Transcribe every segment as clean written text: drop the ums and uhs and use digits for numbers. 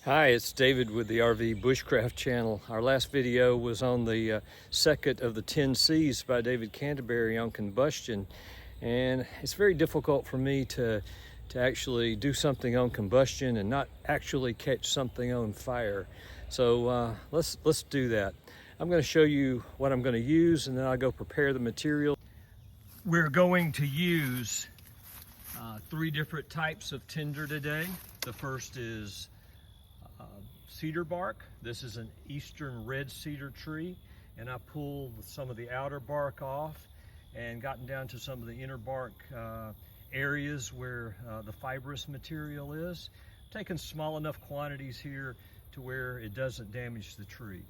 Hi, it's David with the RV Bushcraft channel. Our last video was on the second of the 10 C's by David Canterbury on combustion, and it's very difficult for me to actually do something on combustion and not actually catch something on fire. So let's do that. I'm going to show you what I'm going to use, and then I'll go prepare the material. We're going to use three different types of tinder today. The first is cedar bark. This is an eastern red cedar tree, and I pulled some of the outer bark off and gotten down to some of the inner bark areas where the fibrous material is. Taking small enough quantities here to where it doesn't damage the tree.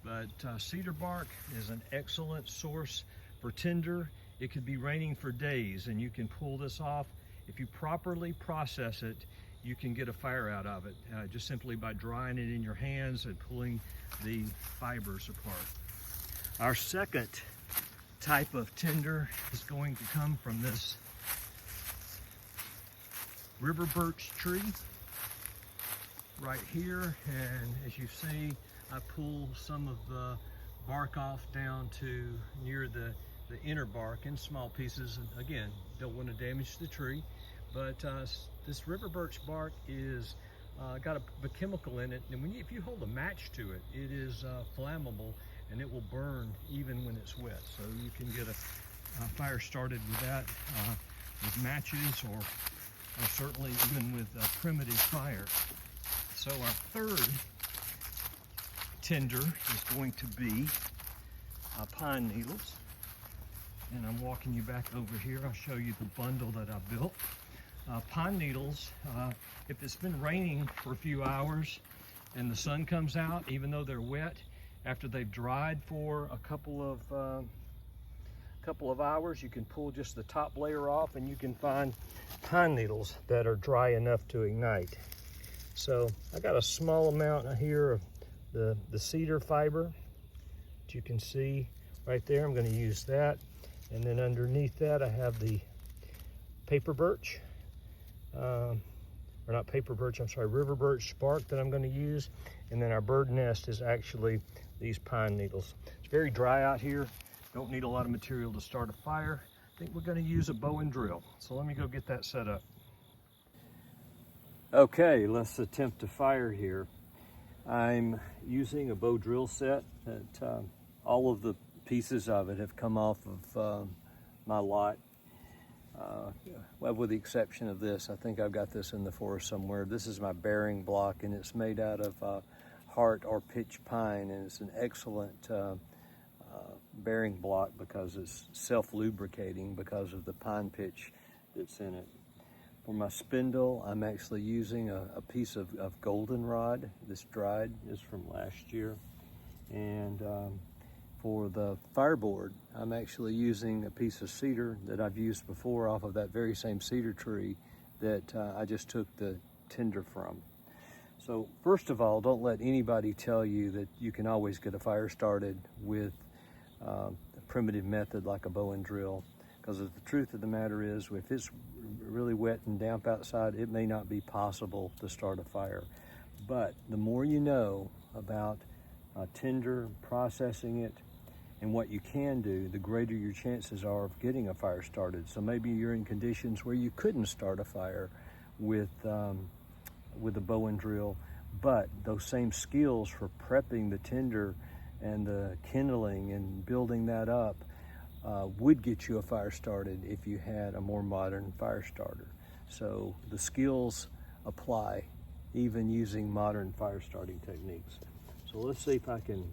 But cedar bark is an excellent source for tinder. It could be raining for days and you can pull this off. If you properly process it, you can get a fire out of it just simply by drying it in your hands and pulling the fibers apart. Our second type of tinder is going to come from this river birch tree right here, and as you see, I pull some of the bark off down to near the inner bark in small pieces, and again, don't want to damage the tree. But this river birch bark is got a chemical in it, and if you hold a match to it, it is flammable and it will burn even when it's wet. So you can get a fire started with that, with matches, or certainly even with a primitive fire. So our third tinder is going to be pine needles. And I'm walking you back over here. I'll show you the bundle that I built. Pine needles, if it's been raining for a few hours and the sun comes out, even though they're wet, after they've dried for a couple of hours, you can pull just the top layer off and you can find pine needles that are dry enough to ignite. So I got a small amount here of the cedar fiber that you can see right there. I'm going to use that, and then underneath that I have the paper birch. Or not paper birch, I'm sorry, river birch bark that I'm going to use. And then our bird nest is actually these pine needles. It's very dry out here. Don't need a lot of material to start a fire. I think we're going to use a bow and drill. So let me go get that set up. Okay, let's attempt to fire here. I'm using a bow drill set that all of the pieces of it have come off of my lot. Well, with the exception of this, I think I've got this in the forest somewhere. This is my bearing block, and it's made out of heart or pitch pine, and it's an excellent bearing block because it's self-lubricating because of the pine pitch that's in it. For my spindle, I'm actually using a piece of goldenrod. This dried is from last year. And for the fireboard, I'm actually using a piece of cedar that I've used before off of that very same cedar tree that I just took the tinder from. So first of all, don't let anybody tell you that you can always get a fire started with a primitive method like a bow and drill, because the truth of the matter is, if it's really wet and damp outside, it may not be possible to start a fire. But the more you know about tinder, processing it, and what you can do, the greater your chances are of getting a fire started. So maybe you're in conditions where you couldn't start a fire with a bow and drill, but those same skills for prepping the tinder and the kindling and building that up would get you a fire started if you had a more modern fire starter. So the skills apply even using modern fire starting techniques. So let's see if I can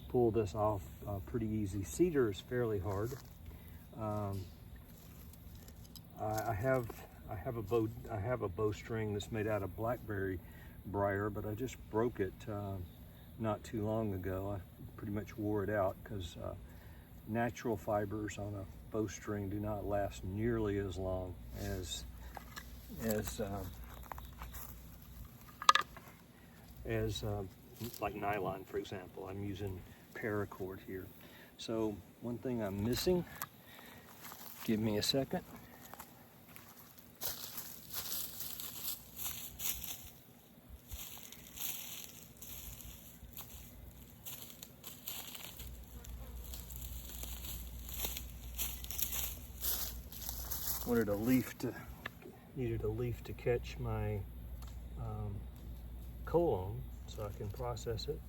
pull this off pretty easy. Cedar is fairly hard. I have a bowstring that's made out of blackberry briar, but I just broke it not too long ago. I pretty much wore it out because natural fibers on a bowstring do not last nearly as long as like nylon, for example. I'm using paracord here. So one thing I'm missing, give me a second. needed a leaf to catch my coal on so I can process it.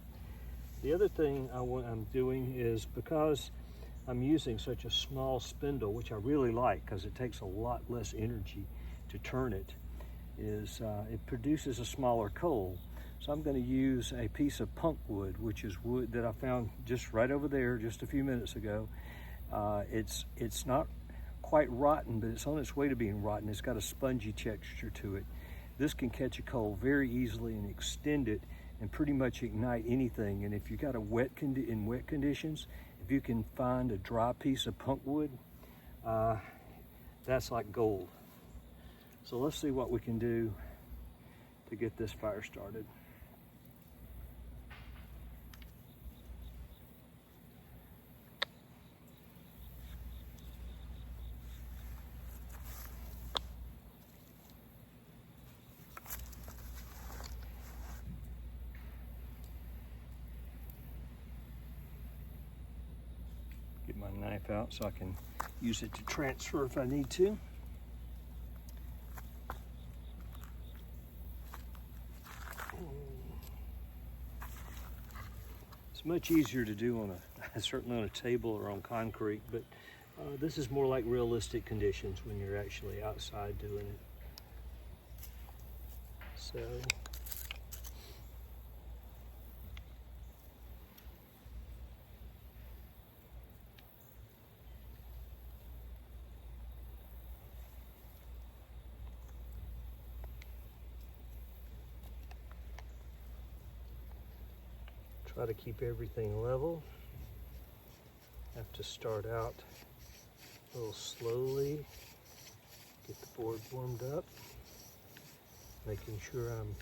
The other thing I'm doing is, because I'm using such a small spindle, which I really like because it takes a lot less energy to turn it, is it produces a smaller coal. So I'm going to use a piece of punk wood, which is wood that I found just right over there just a few minutes ago. It's not quite rotten, but it's on its way to being rotten. It's got a spongy texture to it. This can catch a coal very easily and extend it and pretty much ignite anything. And if you got in wet conditions, if you can find a dry piece of punk wood, that's like gold. So let's see what we can do to get this fire started. Get my knife out so I can use it to transfer if I need to. It's much easier to do on certainly on a table or on concrete, but this is more like realistic conditions when you're actually outside doing it. So try to keep everything level. Have to start out a little slowly, get the board warmed up, making sure I'm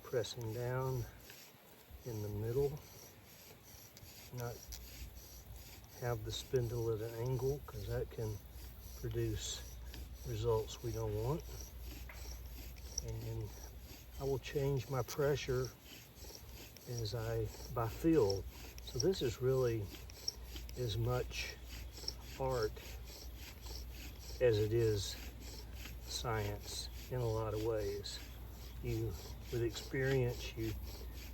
pressing down in the middle, not have the spindle at an angle, because that can produce results we don't want. And I will change my pressure by feel. So this is really as much art as it is science in a lot of ways. With experience,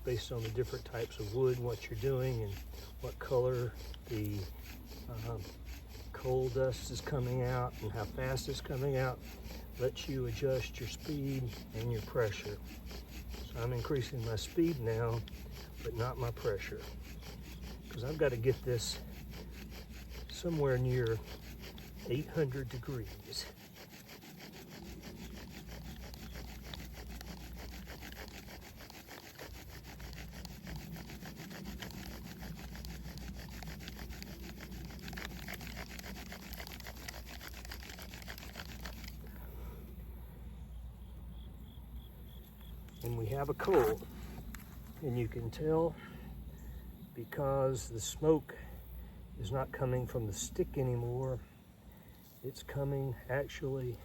based on the different types of wood, what you're doing and what color the coal dust is coming out and how fast it's coming out, lets you adjust your speed and your pressure. So I'm increasing my speed now, but not my pressure, because I've got to get this somewhere near 800 degrees. And we have a coal, and you can tell because the smoke is not coming from the stick anymore. It's coming actually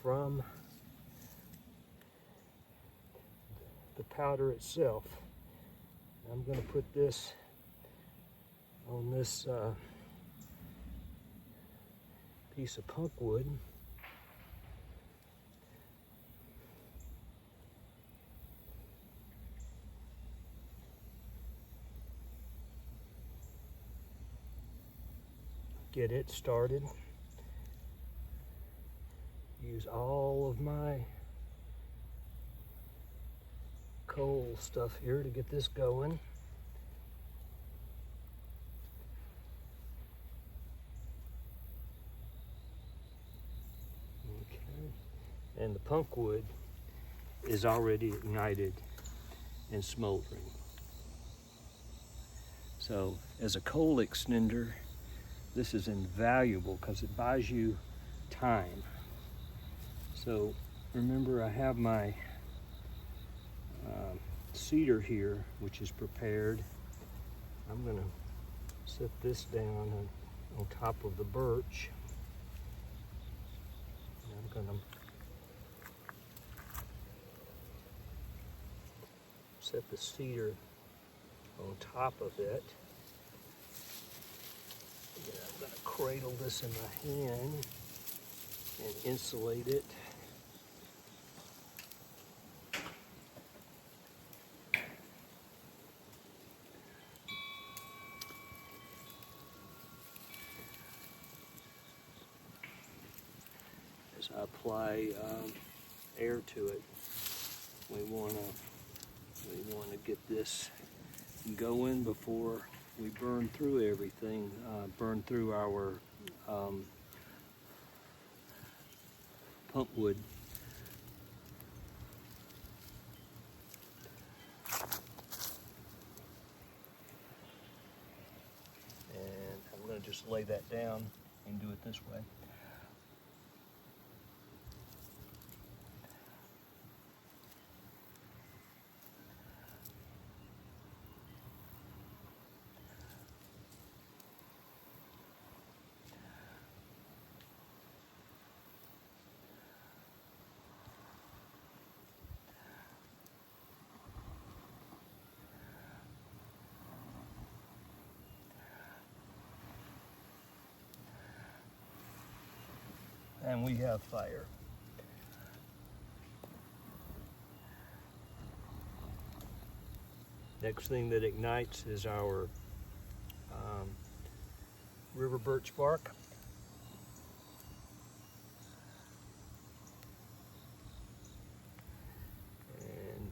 from the powder itself. I'm going to put this on this piece of punk wood. Get it started. Use all of my coal stuff here to get this going. Okay. And the punk wood is already ignited and smoldering. So as a coal extender, this is invaluable because it buys you time. So remember, I have my cedar here, which is prepared. I'm going to set this down on top of the birch. And I'm going to set the cedar on top of it. I'm going to cradle this in my hand. and insulate it. As I apply air to it, we want to get this going before we burn through everything, burn through our pump wood. And I'm going to just lay that down and do it this way. And we have fire. Next thing that ignites is our river birch bark. And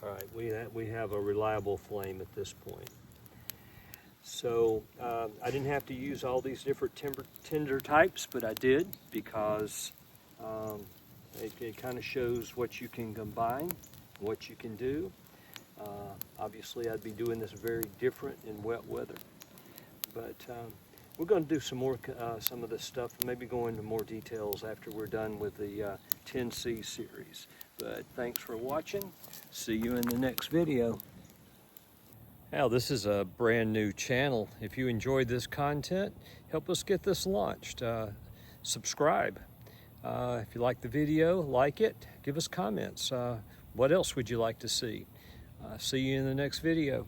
all right, we have a reliable flame at this point. So I didn't have to use all these different tinder types, but I did because it kind of shows what you can combine, what you can do. Obviously, I'd be doing this very different in wet weather, but we're going to do some of this stuff, and maybe go into more details after we're done with the 10C series. But thanks for watching. See you in the next video. Now, this is a brand new channel. If you enjoyed this content, help us get this launched. Subscribe. If you like the video, like it. Give us comments. What else would you like to see? See you in the next video.